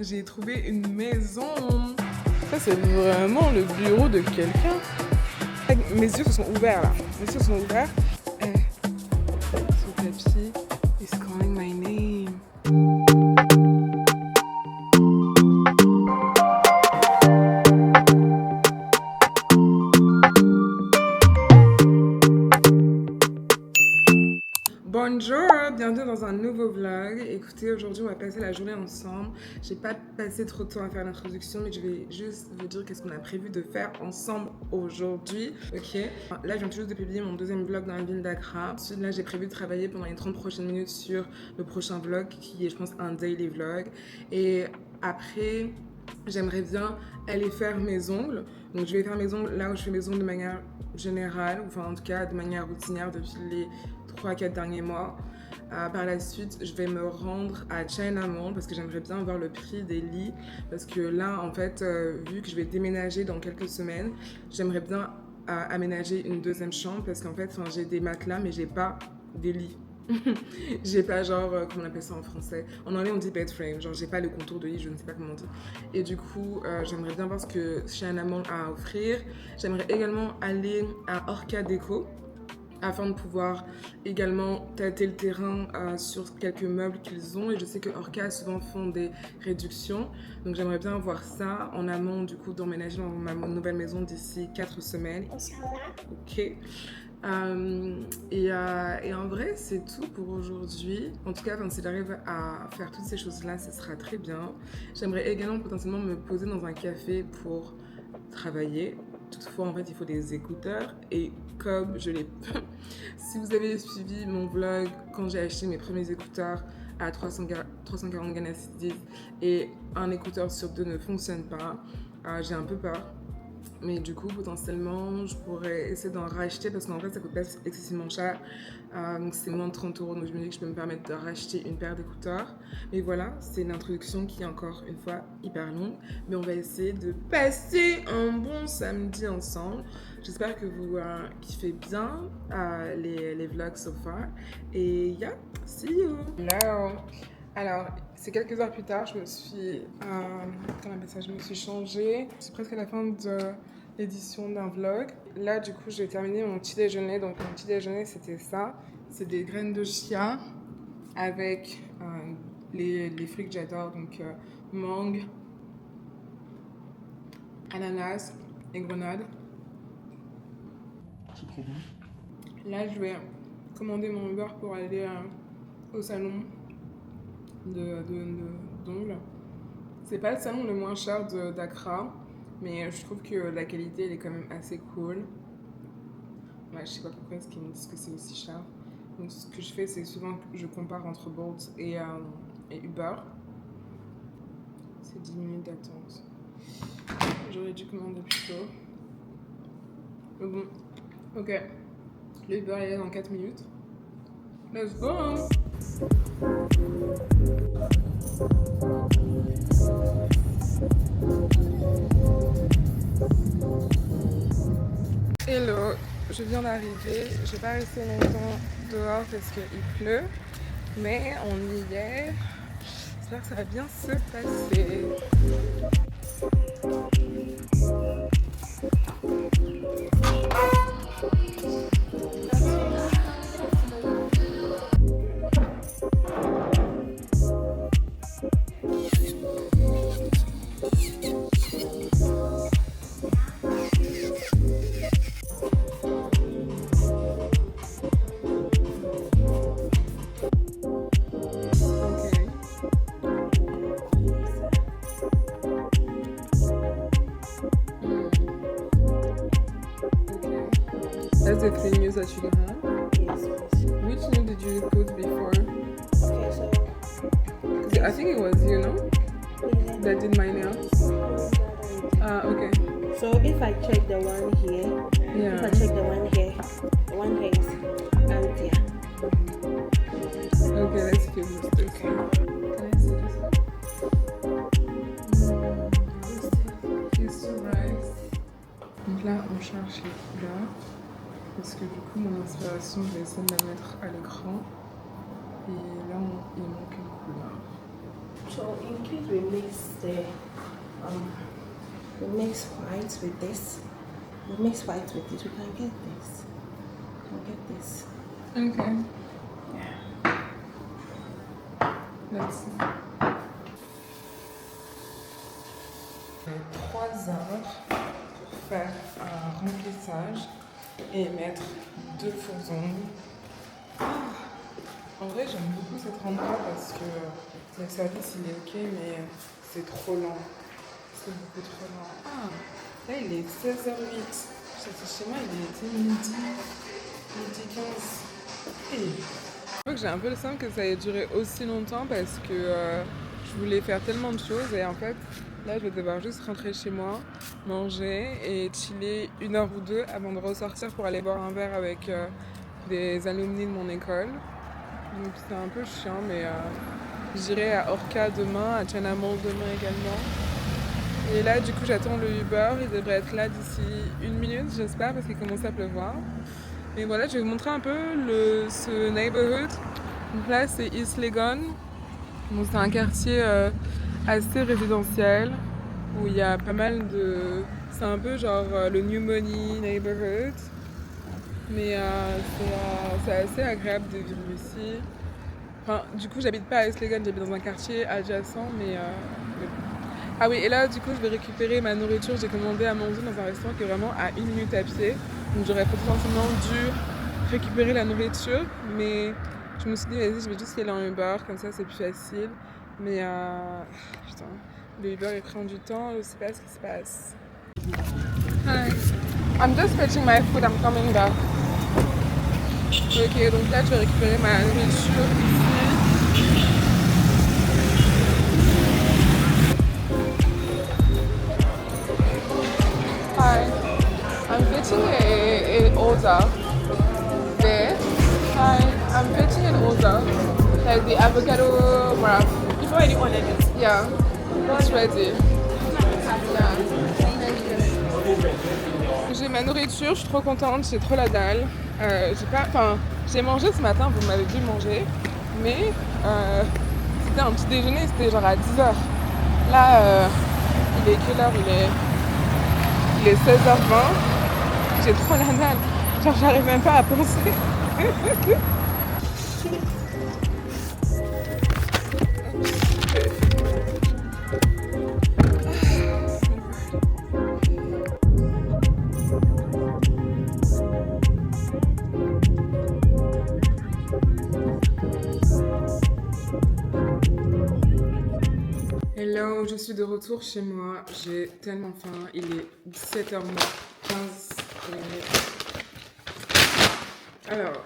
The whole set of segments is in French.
J'ai trouvé une maison. Ça, c'est vraiment le bureau de quelqu'un. Mes yeux se sont ouverts là. Mes yeux se sont ouverts. Ce tapis is calling my name. Bonjour, bienvenue dans un nouveau vlog. Écoutez, aujourd'hui on va passer la journée ensemble. J'ai pas passé trop de temps à faire l'introduction, mais je vais juste vous dire qu'est-ce qu'on a prévu de faire ensemble aujourd'hui. Ok, là je viens juste de publier mon deuxième vlog dans la ville d'Accra. Ensuite là j'ai prévu de travailler pendant les 30 prochaines minutes sur le prochain vlog qui est je pense un daily vlog. Et après j'aimerais bien aller faire mes ongles. Donc je vais faire mes ongles là où je fais mes ongles de manière générale, enfin en tout cas de manière routinière depuis les 3-4 derniers mois. Par la suite, je vais me rendre à China Mall parce que j'aimerais bien voir le prix des lits. Parce que là, en fait, vu que je vais déménager dans quelques semaines, j'aimerais bien aménager une deuxième chambre parce qu'en fait, j'ai des matelas, mais j'ai pas des lits. J'ai pas genre, comment on appelle ça en français? En anglais on dit bed frame, genre j'ai pas le contour de lit, je ne sais pas comment on dit. Et du coup, j'aimerais bien voir ce que China Mall a à offrir. J'aimerais également aller à Orca Déco afin de pouvoir également tâter le terrain sur quelques meubles qu'ils ont. Et je sais que Orca souvent font des réductions. Donc j'aimerais bien voir ça en amont du coup d'emménager dans ma nouvelle maison d'ici 4 semaines. Ok. Et en vrai, c'est tout pour aujourd'hui. En tout cas, si j'arrive à faire toutes ces choses-là, ce sera très bien. J'aimerais également potentiellement me poser dans un café pour travailler. Toutefois, en fait, il faut des écouteurs. Et comme je l'ai... si vous avez suivi mon vlog, quand j'ai acheté mes premiers écouteurs à 340 Ghana Cedis et un écouteur sur deux ne fonctionne pas, j'ai un peu peur. Mais du coup, potentiellement, je pourrais essayer d'en racheter parce qu'en fait, ça coûte pas excessivement cher. Donc, c'est moins de 30 €. Donc, je me dis que je peux me permettre de racheter une paire d'écouteurs. Mais voilà, c'est une introduction qui est encore une fois hyper longue. Mais on va essayer de passer un bon samedi ensemble. J'espère que vous kiffez bien les vlogs so far. Et yeah, see you! Hello! Alors, c'est quelques heures plus tard, je me suis, je me suis changée. C'est presque à la fin de l'édition d'un vlog. Là, du coup, j'ai terminé mon petit déjeuner. Donc, mon petit déjeuner, c'était ça. C'est des graines de chia avec les fruits que j'adore. Donc, mangue, ananas et grenade. C'est trop bon. Là, je vais commander mon Uber pour aller au salon d'ongles. C'est pas le salon le moins cher d'Accra, mais je trouve que la qualité elle est quand même assez cool. Ouais, je sais pas pourquoi est-ce qu'ils me disent que c'est aussi cher. Donc ce que je fais, c'est souvent que je compare entre Bolt et Uber. C'est 10 minutes d'attente. J'aurais dû commander plus tôt. Mais bon, ok. Le Uber est dans 4 minutes. Let's go! Hello, je viens d'arriver. Je vais pas rester longtemps dehors parce qu'il pleut, mais on y est. J'espère que ça va bien se passer. That's the clean news that you can have. Yes, please. Which new did you put before? Okay, so 'Cause I think it was you, no? That did my nails. Okay. So if I check the one here, Yeah. if I check the one here is empty. Okay, let's keep this. Can I see this one? It's so nice. Donc là, on cherche les couleurs. Parce que du coup, mon inspiration, je vais essayer de la mettre à l'écran. Et là, il manque une couleur. Je So in case we mix white with this. We mix white with this. We can get this. We can get this. Okay. Let's see. 3 heures pour faire un remplissage et mettre 2 faux ongles. En vrai, j'aime beaucoup cet endroit parce que le service il est ok, mais c'est trop lent. C'est beaucoup trop lent. Ah, là il est 16h08. Chez moi il était midi 15. J'ai un peu le sens que ça ait duré aussi longtemps parce que je voulais faire tellement de choses et en fait là je vais devoir juste rentrer chez moi, manger et chiller 1 heure ou 2 avant de ressortir pour aller boire un verre avec des alumni de mon école. Donc c'est un peu chiant mais j'irai à Orca demain, à China Mall demain également. Et là du coup j'attends le Uber, il devrait être là d'ici 1 minute j'espère parce qu'il commence à pleuvoir. Et voilà, je vais vous montrer un peu ce neighborhood. Donc là, c'est East Legon. Bon, c'est un quartier assez résidentiel où il y a pas mal de... C'est un peu genre le New Money neighborhood. Mais c'est assez agréable de vivre ici. Enfin, du coup, j'habite pas à East Legon, j'habite dans un quartier adjacent, mais... Ah oui, et là, du coup, je vais récupérer ma nourriture. J'ai commandé à manger dans un restaurant qui est vraiment à 1 minute à pied. Donc j'aurais potentiellement dû récupérer la nourriture, mais je me suis dit, vas-y, je vais juste y aller en Uber, comme ça c'est plus facile. Mais putain, le Uber il prend du temps, je sais pas ce qui se passe. Hi, I'm just fetching my food, I'm coming back. Ok, donc là je vais récupérer ma nourriture ici. Hi, I'm fetching an order there. Hi, I'm fetching an order. Like the avocado wrap. You've already ordered it. Yeah, it's ready. Yeah. J'ai ma nourriture, je suis trop contente, j'ai trop la dalle. J'ai mangé ce matin, vous m'avez vu manger, mais c'était un petit déjeuner, c'était genre à 10h. Là, il est quelle heure? Il est 16h20. J'ai trop la dalle. Genre, j'arrive même pas à penser. Hello, je suis de retour chez moi. J'ai tellement faim. Il est 17h15. Alors,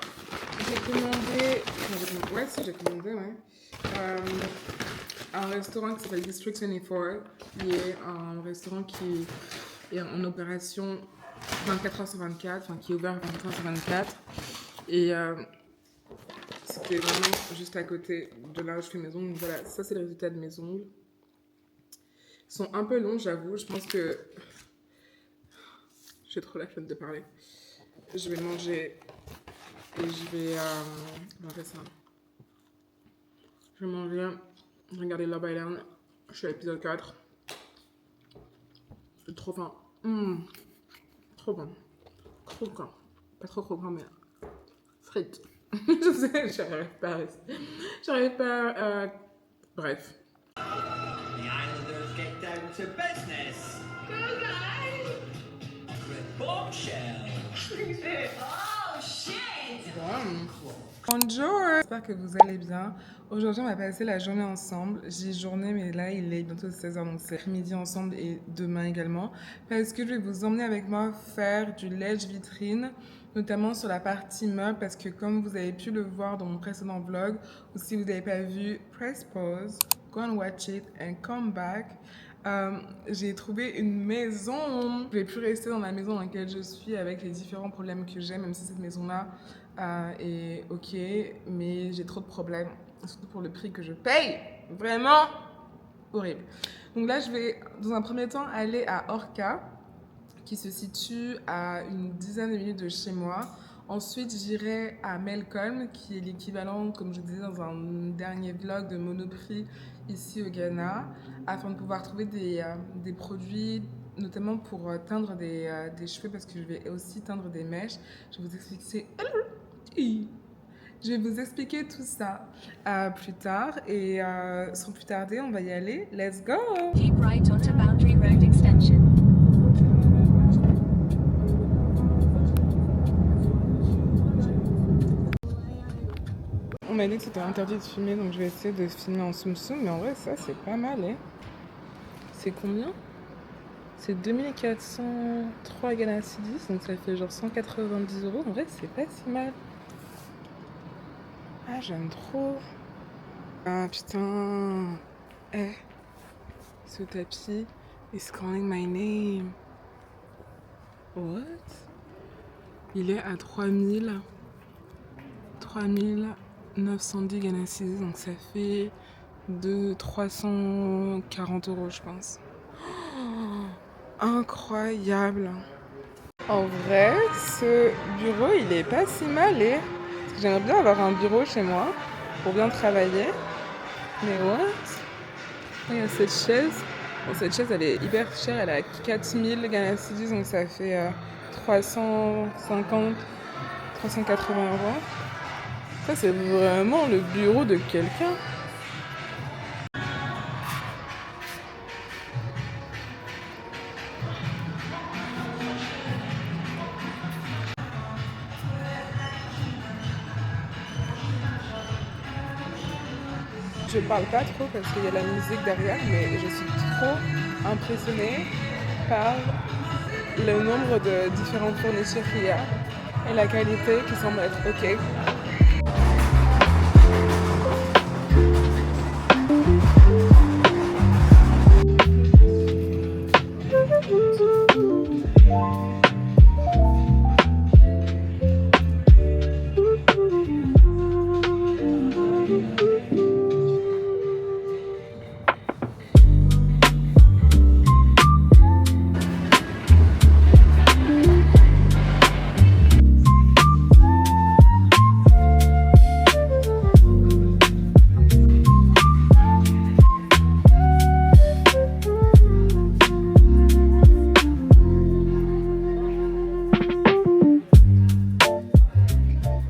j'ai commandé. J'ai commandé, un restaurant qui s'appelle District 24, qui est un restaurant qui est en opération 24h/24, enfin qui est ouvert 24h/24. Et c'était vraiment juste à côté de là où je fais mes ongles. Donc voilà, ça c'est le résultat de mes ongles. Ils sont un peu longs, j'avoue. Je pense que j'ai trop la flemme de parler. Je vais manger et je vais... comment on fait ça? Je vais manger, regarder Love Island. Je suis à l'épisode 4. J'ai trop faim. Trop bon. Croquant. Pas trop croquant, mais frites. Je sais, j'arrive pas. J'arrive pas. Bref. The Islanders get down to business. Go guys! With bombshell. Oh shit! Bonjour! J'espère que vous allez bien. Aujourd'hui, on va passer la journée ensemble. J'ai journée, mais là, il est bientôt 16h, donc c'est midi ensemble et demain également. Parce que je vais vous emmener avec moi faire du ledge vitrine, notamment sur la partie meuble, parce que comme vous avez pu le voir dans mon précédent vlog, ou si vous n'avez pas vu, press pause, go and watch it and come back. J'ai trouvé une maison. Je ne vais plus rester dans la maison dans laquelle je suis avec les différents problèmes que j'ai, même si cette maison-là est ok, mais j'ai trop de problèmes, surtout pour le prix que je paye. Vraiment horrible. Donc là, je vais dans un premier temps aller à Orca, qui se situe à une dizaine de minutes de chez moi. Ensuite, j'irai à Melcombe, qui est l'équivalent, comme je disais dans un dernier vlog, de Monoprix ici au Ghana, afin de pouvoir trouver des produits, notamment pour teindre des cheveux, parce que je vais aussi teindre des mèches. Je vais vous expliquer, je vais vous expliquer tout ça plus tard. Et sans plus tarder, on va y aller. Let's go! Keep right onto Boundary Road Extension. On m'a dit que c'était interdit de filmer, donc je vais essayer de filmer en zoom, mais en vrai, ça, c'est pas mal, hein. C'est combien? C'est 2403 Ghana Cedis, donc ça fait genre 190 €. En vrai, c'est pas si mal. Ah, j'aime trop. Ah, putain. Eh, ce tapis is calling my name. What? Il est à 3910 Ghana Cedis, donc ça fait de 340 €, je pense. Incroyable. En vrai, ce bureau, il est pas si mal. Et j'aimerais bien avoir un bureau chez moi pour bien travailler. Mais what? Il y a cette chaise. Bon, cette chaise, elle est hyper chère. Elle est à 4000 Ghana Cedis, donc ça fait 350, 380 €. Ça, c'est vraiment le bureau de quelqu'un. Je parle pas trop parce qu'il y a la musique derrière, mais je suis trop impressionnée par le nombre de différentes fournitures qu'il y a et la qualité qui semble être ok.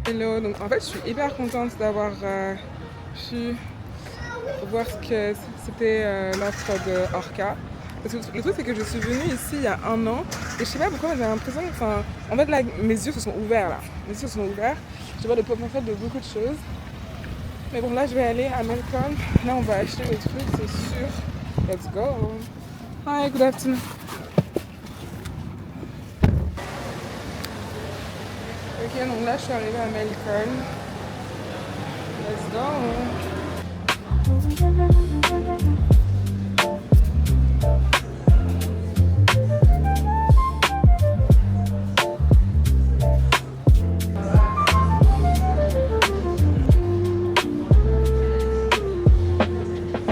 Hello, donc en fait je suis hyper contente d'avoir pu voir ce que c'était l'offre de Orca. Parce que le truc c'est que je suis venue ici il y a 1 an et je sais pas pourquoi mais j'ai l'impression que, en fait là mes yeux se sont ouverts là. Mes yeux se sont ouverts, je vois le potentiel de beaucoup de choses. Mais bon là je vais aller à Melcombe, là on va acheter le truc c'est sûr. Let's go! Hi, good afternoon. Ok, donc là je suis arrivée à Melcombe. Let's go!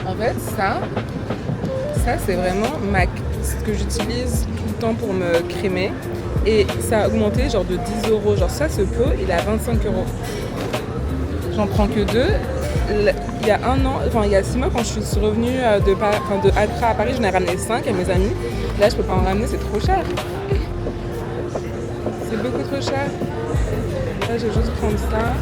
En fait, ça c'est vraiment ce que j'utilise tout le temps pour me crémer. Et ça a augmenté genre de 10 €. Genre ça, ce pot, il est à 25 €. J'en prends que 2. Il y a 1 an, enfin il y a 6 mois quand je suis revenue de Accra à Paris, j'en ai ramené 5 à mes amis. Là, je peux pas en ramener, c'est trop cher. C'est beaucoup trop cher. Là, je vais juste prendre ça.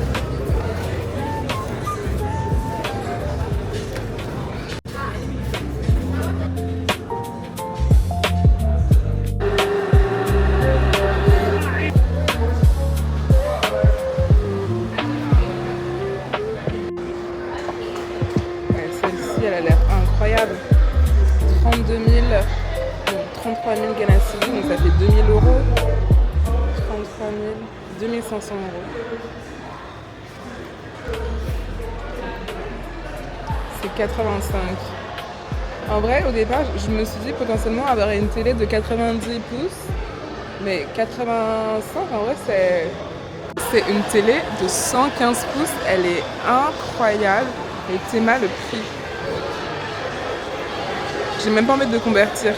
Elle a l'air incroyable. 33 000 Ghana Cedis, donc ça fait 2000 €. 33 000, 2500 €. C'est 85. En vrai, au départ, je me suis dit potentiellement avoir une télé de 90 pouces. Mais 85, en vrai, c'est une télé de 115 pouces. Elle est incroyable. Et Théma, le prix. J'ai même pas envie de convertir.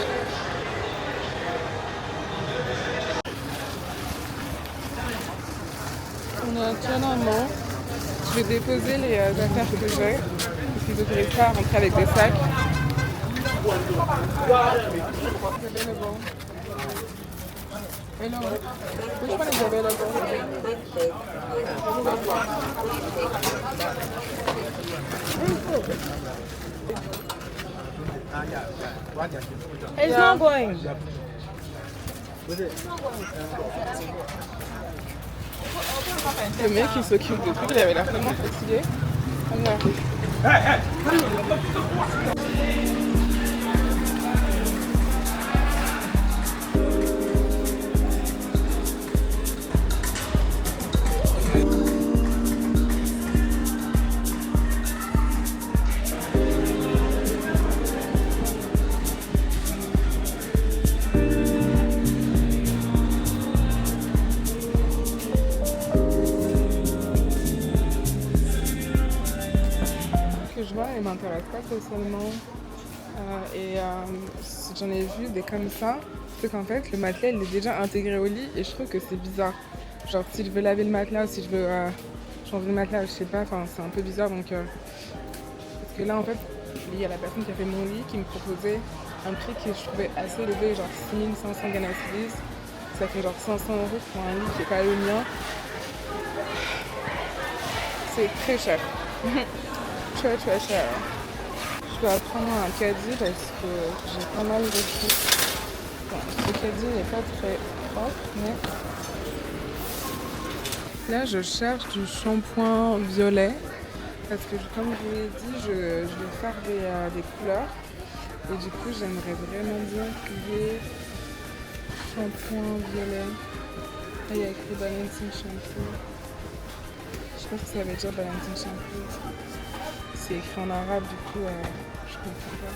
Maintenant, je vais déposer les affaires que j'ai. Parce qu'ils n'autorisent pas à rentrer avec des sacs. Available. Hello. Which one is available? It's not going. Le mec il s'occupe de tout, il avait l'air tellement fatigué. Que je vois, elle m'intéresse pas spécialement. J'en ai vu des comme ça. C'est qu'en fait, le matelas il est déjà intégré au lit et je trouve que c'est bizarre. Genre, si je veux laver le matelas ou si je veux changer le matelas, je sais pas, c'est un peu bizarre. Donc, parce que là, en fait, il y a la personne qui a fait mon lit qui me proposait un prix que je trouvais assez élevé, genre 6500 Ghana cedis. Ça fait genre 500 € pour un lit qui n'est pas le mien. C'est très cher. Très cher. Je dois prendre un caddie parce que j'ai pas mal de trucs. Bon, ce caddie n'est pas très propre, mais... Là, je cherche du shampoing violet. Parce que, comme je vous l'ai dit, je vais faire des couleurs. Et du coup, j'aimerais vraiment bien trouver shampoing violet. Là, il y a écrit Balancing Shampoo. Je sais pas si ça veut dire Balancing Shampoo. C'est écrit en arabe, du coup, je comprends pas.